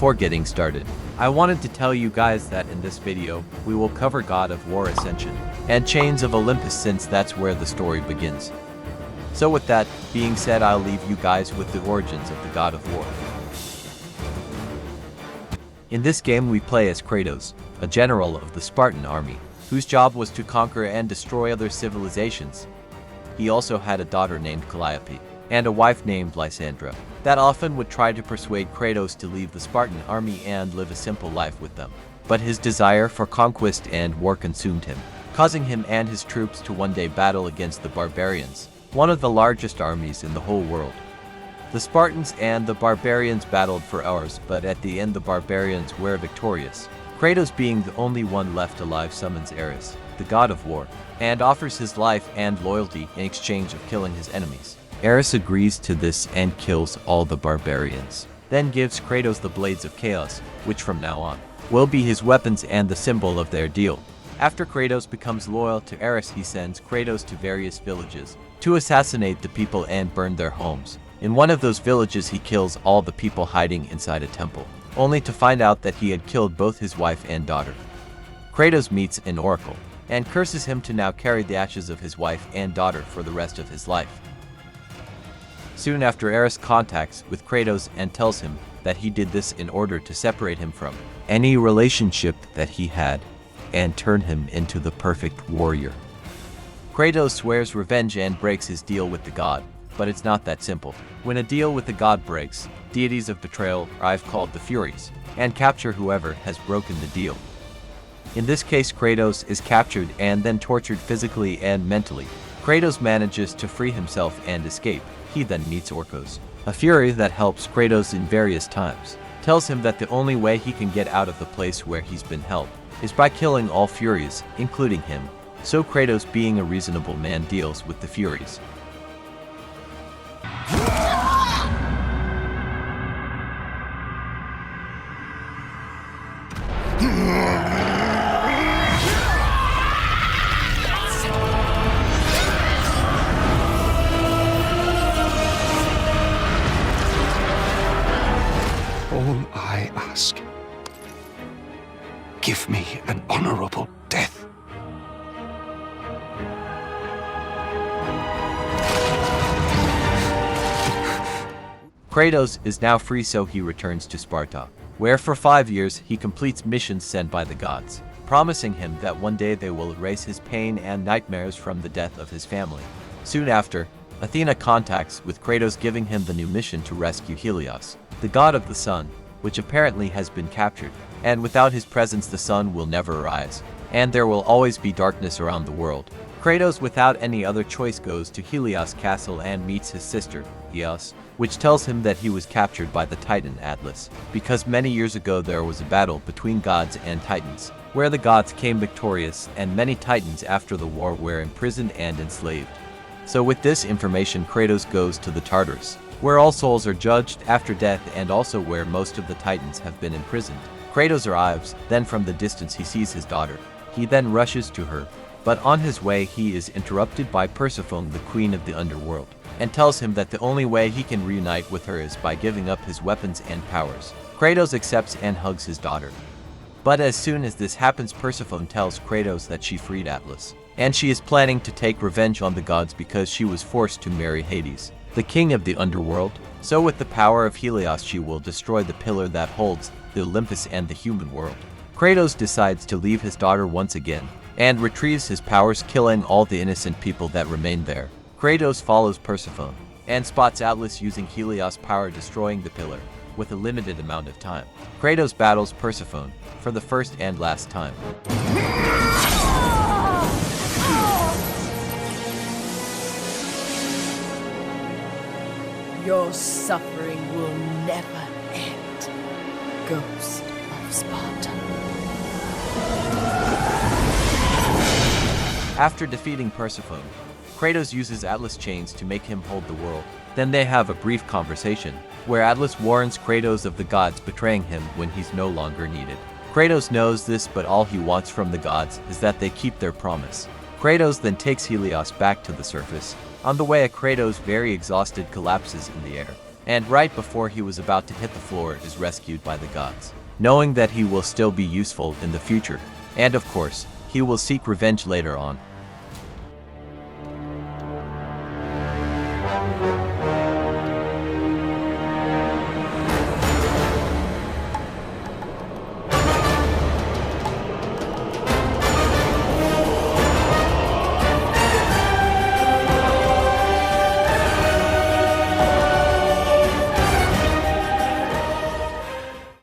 Before getting started, I wanted to tell you guys that in this video, we will cover God of War Ascension and Chains of Olympus, since that's where the story begins. So with that being said, I'll leave you guys with the origins of the God of War. In this game we play as Kratos, a general of the Spartan army, whose job was to conquer and destroy other civilizations. He also had a daughter named Calliope, and a wife named Lysandra, that often would try to persuade Kratos to leave the Spartan army and live a simple life with them. But his desire for conquest and war consumed him, causing him and his troops to one day battle against the barbarians, one of the largest armies in the whole world. The Spartans and the barbarians battled for hours, but at the end the barbarians were victorious. Kratos, being the only one left alive, summons Ares, the god of war, and offers his life and loyalty in exchange of killing his enemies. Ares agrees to this and kills all the barbarians, then gives Kratos the Blades of Chaos, which from now on will be his weapons and the symbol of their deal. After Kratos becomes loyal to Ares, he sends Kratos to various villages to assassinate the people and burn their homes. In one of those villages he kills all the people hiding inside a temple, only to find out that he had killed both his wife and daughter. Kratos meets an oracle and curses him to now carry the ashes of his wife and daughter for the rest of his life. Soon after, Ares contacts with Kratos and tells him that he did this in order to separate him from any relationship that he had and turn him into the perfect warrior. Kratos swears revenge and breaks his deal with the god, but it's not that simple. When a deal with the god breaks, deities of betrayal arrive, called the Furies, and capture whoever has broken the deal. In this case, Kratos is captured and then tortured physically and mentally. Kratos manages to free himself and escape. He then meets Orcos, a fury that helps Kratos in various times, tells him that the only way he can get out of the place where he's been held is by killing all Furies, including him. So Kratos, being a reasonable man, deals with the Furies. All I ask, give me an honorable death. Kratos is now free, so he returns to Sparta, where for 5 years he completes missions sent by the gods, promising him that one day they will erase his pain and nightmares from the death of his family. Soon after, Athena contacts with Kratos, giving him the new mission to rescue Helios, the god of the sun, which apparently has been captured, and without his presence the sun will never rise, and there will always be darkness around the world. Kratos, without any other choice, goes to Helios' castle and meets his sister, Eos, which tells him that he was captured by the Titan Atlas, because many years ago there was a battle between gods and titans, where the gods came victorious and many titans after the war were imprisoned and enslaved. So with this information, Kratos goes to the Tartarus, where all souls are judged after death and also where most of the titans have been imprisoned. Kratos arrives, then from the distance he sees his daughter. He then rushes to her, but on his way he is interrupted by Persephone, the queen of the underworld, and tells him that the only way he can reunite with her is by giving up his weapons and powers. Kratos accepts and hugs his daughter. But as soon as this happens, Persephone tells Kratos that she freed Atlas, and she is planning to take revenge on the gods because she was forced to marry Hades, the king of the underworld. So with the power of Helios she will destroy the pillar that holds the Olympus and the human world. Kratos decides to leave his daughter once again, and retrieves his powers, killing all the innocent people that remain there. Kratos follows Persephone, and spots Atlas using Helios' power, destroying the pillar, with a limited amount of time. Kratos battles Persephone, for the first and last time. Your suffering will never end, Ghost of Sparta. After defeating Persephone, Kratos uses Atlas' chains to make him hold the world. Then they have a brief conversation, where Atlas warns Kratos of the gods betraying him when he's no longer needed. Kratos knows this, but all he wants from the gods is that they keep their promise. Kratos then takes Helios back to the surface. On the way, Kratos, very exhausted, collapses in the air. and right before he was about to hit the floor is rescued by the gods, knowing that he will still be useful in the future, and of course, he will seek revenge later on.